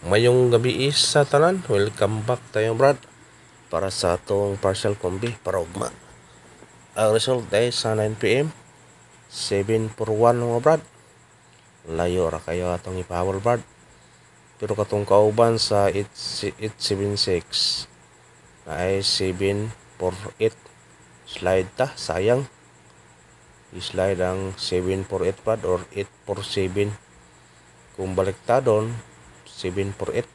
Mayong gabi sa tanan, welcome back tayo brad para sa atong partial combi para ugma. Ang result ay sa 9 p.m. 7-1 mga brad. Layo ra kayo atong ipahawal brad. Pero katong kauban sa 876 na ay 748. Slide ta, sayang. I-slide ang 748 brad or 847. Kung baliktadon 748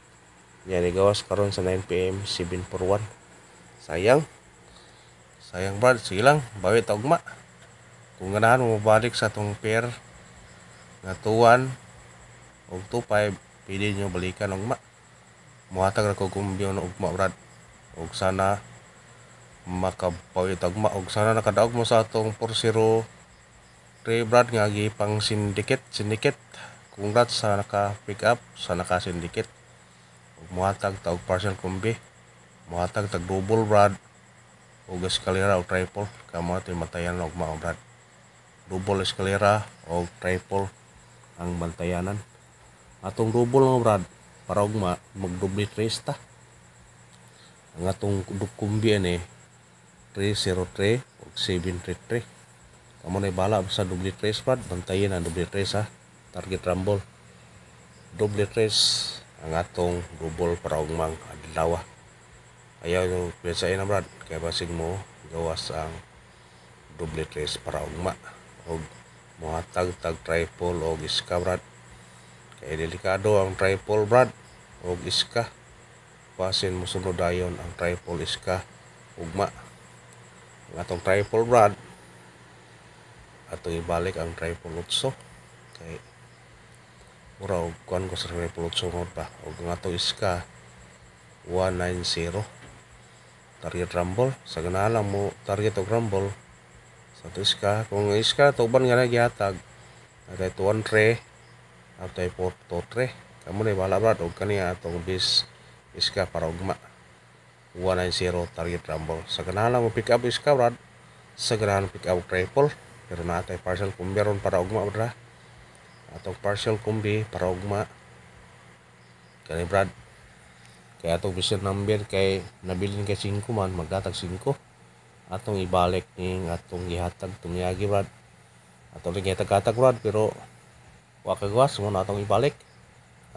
yan igawas karon sa 9 p.m. 741. Sayang brad, sige lang bawi ta ugma. Kung ganahan mo mabalik sa atong pair nga 2-1 og 2-5 pwede nyo balikan ugma. Muhatag ra ko kumbyo na ugma brad, og sana makabawi ta ugma, og sana nakadaog mo sa atong 4-0 brad nga gipang syndicate. Congrats sa naka-pick up, sa naka-syndicate. Muhatag ta og partial combi, muhatag tag double brad, og escalera o triple. Kamo ito matayan og mao brad. Double escalera o triple ang bantayanan. Atong double nga brad, para og mag-double trace ta. Ang atong combi ani 303 og 733. Kamo na bala sa double trace brad, bantayan ang double trace ha. Target rumble double trace ang atong double para ugmang adlaw. Ayaw yung pinsain na brad, kaya basig mo gawas ang double trace para ugma og muhatag tag triple og iska brad. Kaya delikado ang triple brad og iska, pasin mo sunod dayon ang triple iska ugma. Ang atong triple brad atong ibalik ang triple utso kay mura og kuan ko sa triple utso pa, og ang atong iska 190 target rumble. Sa ganahan lang mo target og rumble sa atong iska. Kung iska tuban nga na gihatag atay 2-3 atay 4-3 kamo na bala brad, og kaniya atong bis iska para ugma 190 target rumble. Sa ganahan lang mo pick up iska brad, sa ganahan pick up triple, pero natay partial combi ron para ugma brad. Atong partial combi para ugma kani brad, kaya atong vision number kay nabilin kay 5 man, magdatag 5 atong ibalik ning atong gihatag tumyagi brad. Atong gihatag brad, pero wa kagawas mo na atong ibalik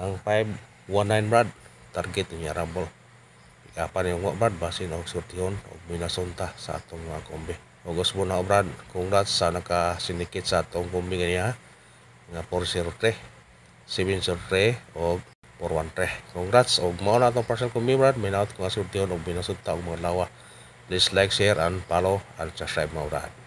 ang 519 brad, target niya rumble. Ikapan yung brad basin og sortihon og minasunta sa atong mga kombi. Ogos mo na brad, congrats sa naka-syndicate sa atong kombi ganiya nga 403 703 og 413. Congrats, og mao na atong partial combi brad. May naot ko nga sortihon og minasunta og mga lawa. Please like, share and follow and subscribe mga brad.